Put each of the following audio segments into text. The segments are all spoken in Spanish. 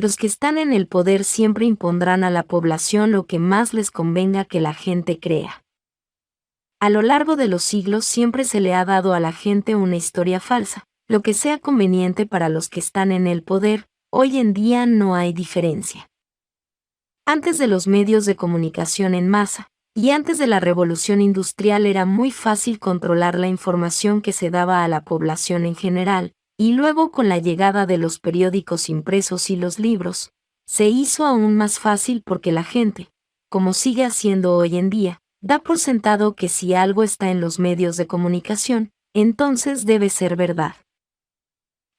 los que están en el poder siempre impondrán a la población lo que más les convenga que la gente crea. A lo largo de los siglos siempre se le ha dado a la gente una historia falsa, lo que sea conveniente para los que están en el poder. Hoy en día no hay diferencia. Antes de los medios de comunicación en masa, y antes de la revolución industrial era muy fácil controlar la información que se daba a la población en general, y luego con la llegada de los periódicos impresos y los libros, se hizo aún más fácil porque la gente, como sigue haciendo hoy en día, da por sentado que si algo está en los medios de comunicación, entonces debe ser verdad.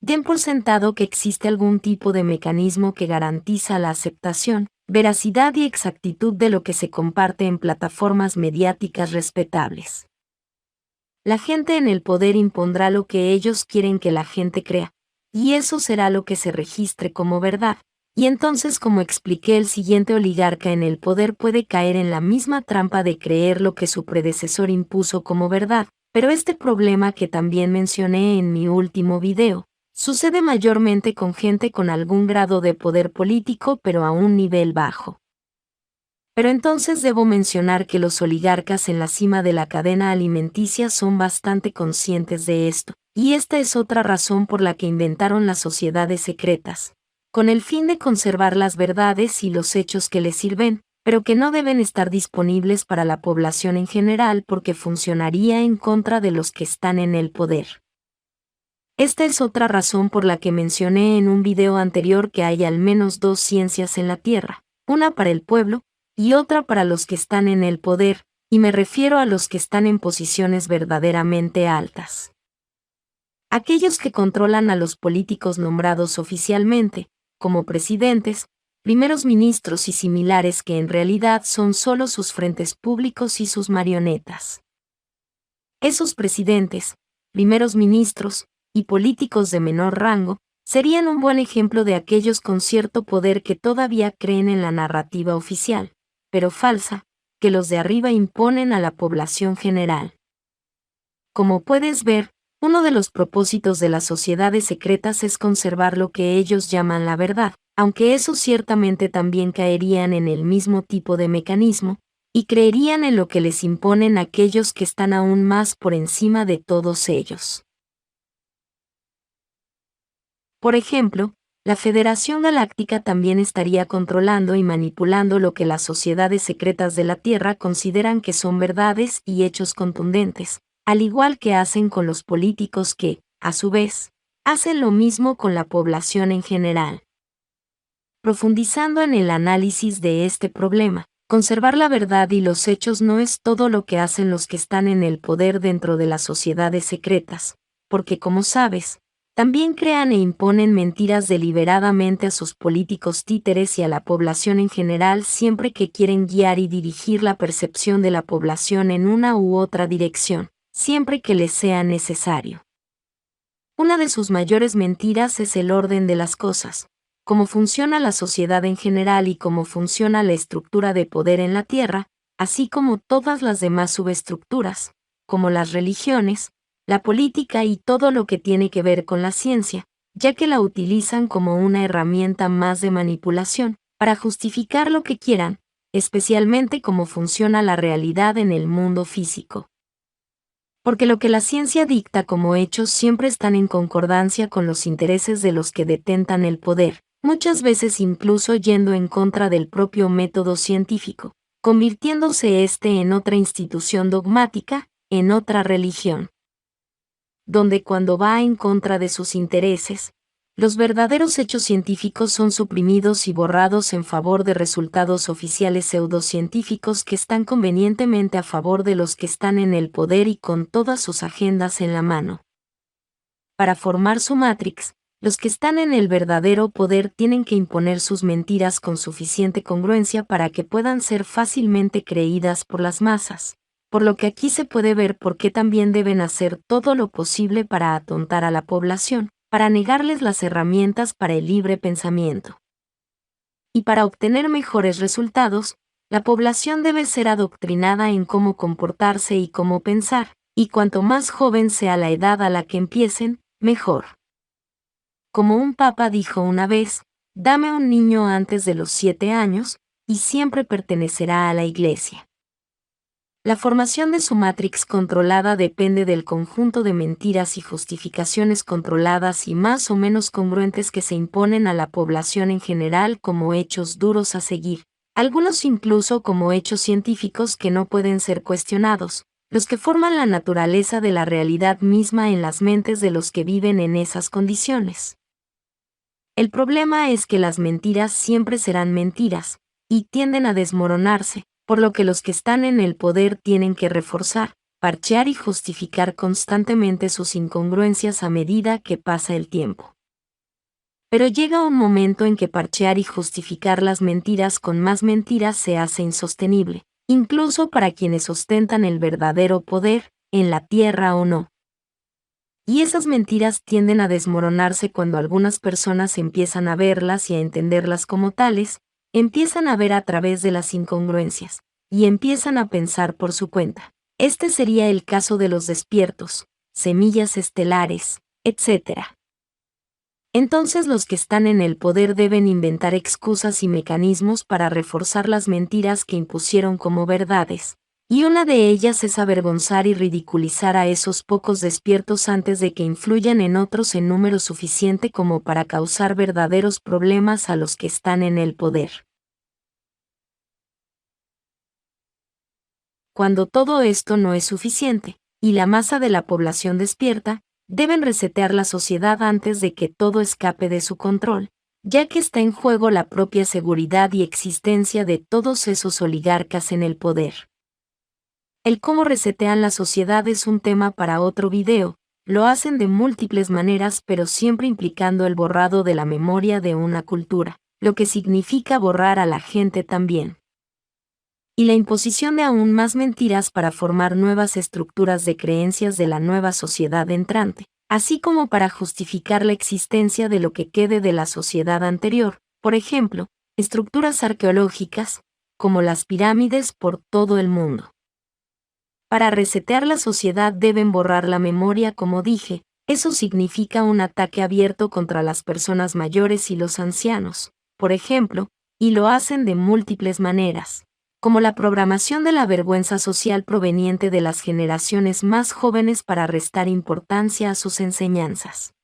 Den por sentado que existe algún tipo de mecanismo que garantiza la aceptación, veracidad y exactitud de lo que se comparte en plataformas mediáticas respetables. La gente en el poder impondrá lo que ellos quieren que la gente crea, y eso será lo que se registre como verdad. Y entonces, como expliqué, el siguiente oligarca en el poder puede caer en la misma trampa de creer lo que su predecesor impuso como verdad, pero este problema que también mencioné en mi último video, sucede mayormente con gente con algún grado de poder político pero a un nivel bajo. Pero entonces debo mencionar que los oligarcas en la cima de la cadena alimenticia son bastante conscientes de esto, y esta es otra razón por la que inventaron las sociedades secretas, con el fin de conservar las verdades y los hechos que les sirven, pero que no deben estar disponibles para la población en general porque funcionaría en contra de los que están en el poder. Esta es otra razón por la que mencioné en un video anterior que hay al menos dos ciencias en la Tierra, una para el pueblo, y otra para los que están en el poder, y me refiero a los que están en posiciones verdaderamente altas. Aquellos que controlan a los políticos nombrados oficialmente, como presidentes, primeros ministros y similares que en realidad son solo sus frentes públicos y sus marionetas. Esos presidentes, primeros ministros, y políticos de menor rango, serían un buen ejemplo de aquellos con cierto poder que todavía creen en la narrativa oficial, pero falsa, que los de arriba imponen a la población general. Como puedes ver, uno de los propósitos de las sociedades secretas es conservar lo que ellos llaman la verdad, aunque esos ciertamente también caerían en el mismo tipo de mecanismo, y creerían en lo que les imponen aquellos que están aún más por encima de todos ellos. Por ejemplo, la Federación Galáctica también estaría controlando y manipulando lo que las sociedades secretas de la Tierra consideran que son verdades y hechos contundentes, al igual que hacen con los políticos que, a su vez, hacen lo mismo con la población en general. Profundizando en el análisis de este problema, conservar la verdad y los hechos no es todo lo que hacen los que están en el poder dentro de las sociedades secretas, porque como sabes, también crean e imponen mentiras deliberadamente a sus políticos títeres y a la población en general siempre que quieren guiar y dirigir la percepción de la población en una u otra dirección, siempre que les sea necesario. Una de sus mayores mentiras es el orden de las cosas, cómo funciona la sociedad en general y cómo funciona la estructura de poder en la Tierra, así como todas las demás subestructuras, como las religiones, la política y todo lo que tiene que ver con la ciencia, ya que la utilizan como una herramienta más de manipulación, para justificar lo que quieran, especialmente cómo funciona la realidad en el mundo físico. Porque lo que la ciencia dicta como hechos siempre están en concordancia con los intereses de los que detentan el poder, muchas veces incluso yendo en contra del propio método científico, convirtiéndose éste en otra institución dogmática, en otra religión, donde cuando va en contra de sus intereses, los verdaderos hechos científicos son suprimidos y borrados en favor de resultados oficiales pseudocientíficos que están convenientemente a favor de los que están en el poder y con todas sus agendas en la mano. Para formar su Matrix, los que están en el verdadero poder tienen que imponer sus mentiras con suficiente congruencia para que puedan ser fácilmente creídas por las masas, por lo que aquí se puede ver por qué también deben hacer todo lo posible para atontar a la población, para negarles las herramientas para el libre pensamiento. Y para obtener mejores resultados, la población debe ser adoctrinada en cómo comportarse y cómo pensar, y cuanto más joven sea la edad a la que empiecen, mejor. Como un papa dijo una vez, Dame un niño antes de los 7 años, y siempre pertenecerá a la iglesia. La formación de su matrix controlada depende del conjunto de mentiras y justificaciones controladas y más o menos congruentes que se imponen a la población en general como hechos duros a seguir, algunos incluso como hechos científicos que no pueden ser cuestionados, los que forman la naturaleza de la realidad misma en las mentes de los que viven en esas condiciones. El problema es que las mentiras siempre serán mentiras, y tienden a desmoronarse, por lo que los que están en el poder tienen que reforzar, parchear y justificar constantemente sus incongruencias a medida que pasa el tiempo. Pero llega un momento en que parchear y justificar las mentiras con más mentiras se hace insostenible, incluso para quienes ostentan el verdadero poder, en la tierra o no. Y esas mentiras tienden a desmoronarse cuando algunas personas empiezan a verlas y a entenderlas como tales, empiezan a ver a través de las incongruencias, y empiezan a pensar por su cuenta. Este sería el caso de los despiertos, semillas estelares, etc. Entonces los que están en el poder deben inventar excusas y mecanismos para reforzar las mentiras que impusieron como verdades, y una de ellas es avergonzar y ridiculizar a esos pocos despiertos antes de que influyan en otros en número suficiente como para causar verdaderos problemas a los que están en el poder. Cuando todo esto no es suficiente, y la masa de la población despierta, deben resetear la sociedad antes de que todo escape de su control, ya que está en juego la propia seguridad y existencia de todos esos oligarcas en el poder. El cómo resetean la sociedad es un tema para otro video, lo hacen de múltiples maneras pero siempre implicando el borrado de la memoria de una cultura, lo que significa borrar a la gente también. Y la imposición de aún más mentiras para formar nuevas estructuras de creencias de la nueva sociedad entrante, así como para justificar la existencia de lo que quede de la sociedad anterior, por ejemplo, estructuras arqueológicas, como las pirámides por todo el mundo. Para resetear la sociedad deben borrar la memoria, como dije, eso significa un ataque abierto contra las personas mayores y los ancianos, por ejemplo, y lo hacen de múltiples maneras, como la programación de la vergüenza social proveniente de las generaciones más jóvenes para restar importancia a sus enseñanzas.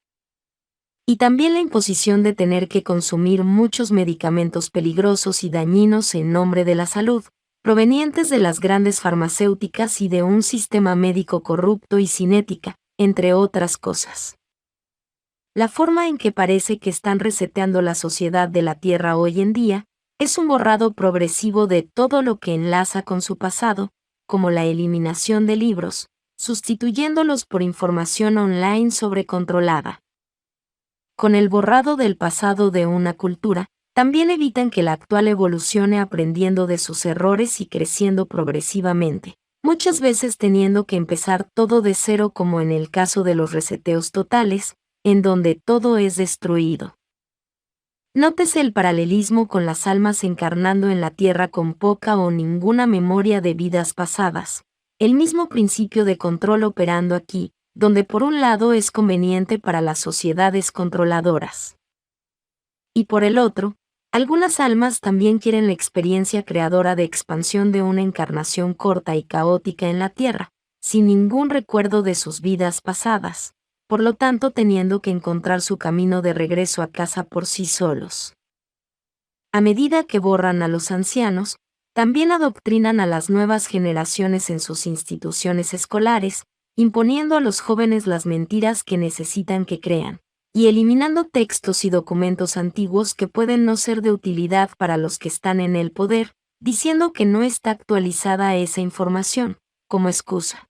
Y también la imposición de tener que consumir muchos medicamentos peligrosos y dañinos en nombre de la salud, provenientes de las grandes farmacéuticas y de un sistema médico corrupto y sin ética, entre otras cosas. La forma en que parece que están reseteando la sociedad de la Tierra hoy en día es un borrado progresivo de todo lo que enlaza con su pasado, como la eliminación de libros, sustituyéndolos por información online sobrecontrolada. Con el borrado del pasado de una cultura, también evitan que la actual evolucione aprendiendo de sus errores y creciendo progresivamente, muchas veces teniendo que empezar todo de cero como en el caso de los reseteos totales, en donde todo es destruido. Nótese el paralelismo con las almas encarnando en la tierra con poca o ninguna memoria de vidas pasadas, el mismo principio de control operando aquí, donde por un lado es conveniente para las sociedades controladoras. Y por el otro, algunas almas también quieren la experiencia creadora de expansión de una encarnación corta y caótica en la Tierra, sin ningún recuerdo de sus vidas pasadas, por lo tanto teniendo que encontrar su camino de regreso a casa por sí solos. A medida que borran a los ancianos, también adoctrinan a las nuevas generaciones en sus instituciones escolares, imponiendo a los jóvenes las mentiras que necesitan que crean, y eliminando textos y documentos antiguos que pueden no ser de utilidad para los que están en el poder, diciendo que no está actualizada esa información, como excusa.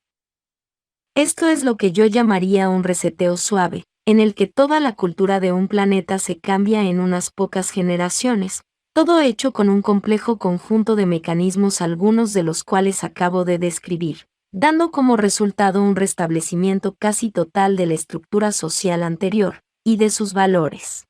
Esto es lo que yo llamaría un reseteo suave, en el que toda la cultura de un planeta se cambia en unas pocas generaciones, todo hecho con un complejo conjunto de mecanismos algunos de los cuales acabo de describir, dando como resultado un restablecimiento casi total de la estructura social anterior, y de sus valores.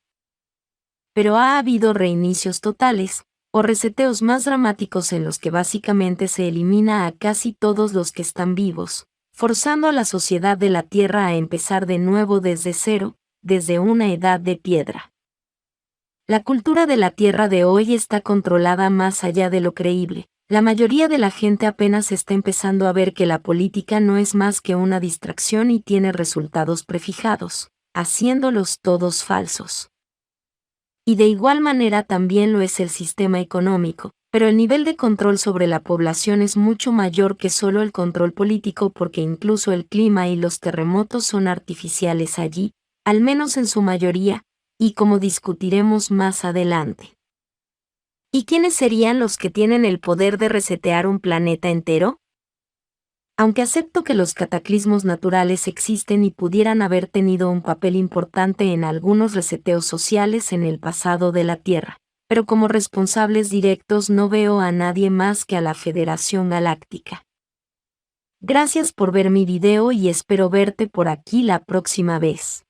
Pero ha habido reinicios totales, o reseteos más dramáticos en los que básicamente se elimina a casi todos los que están vivos, forzando a la sociedad de la Tierra a empezar de nuevo desde cero, desde una edad de piedra. La cultura de la Tierra de hoy está controlada más allá de lo creíble. La mayoría de la gente apenas está empezando a ver que la política no es más que una distracción y tiene resultados prefijados, haciéndolos todos falsos. Y de igual manera también lo es el sistema económico, pero el nivel de control sobre la población es mucho mayor que solo el control político porque incluso el clima y los terremotos son artificiales allí, al menos en su mayoría, y como discutiremos más adelante. ¿Y quiénes serían los que tienen el poder de resetear un planeta entero? Aunque acepto que los cataclismos naturales existen y pudieran haber tenido un papel importante en algunos reseteos sociales en el pasado de la Tierra, pero como responsables directos no veo a nadie más que a la Federación Galáctica. Gracias por ver mi video y espero verte por aquí la próxima vez.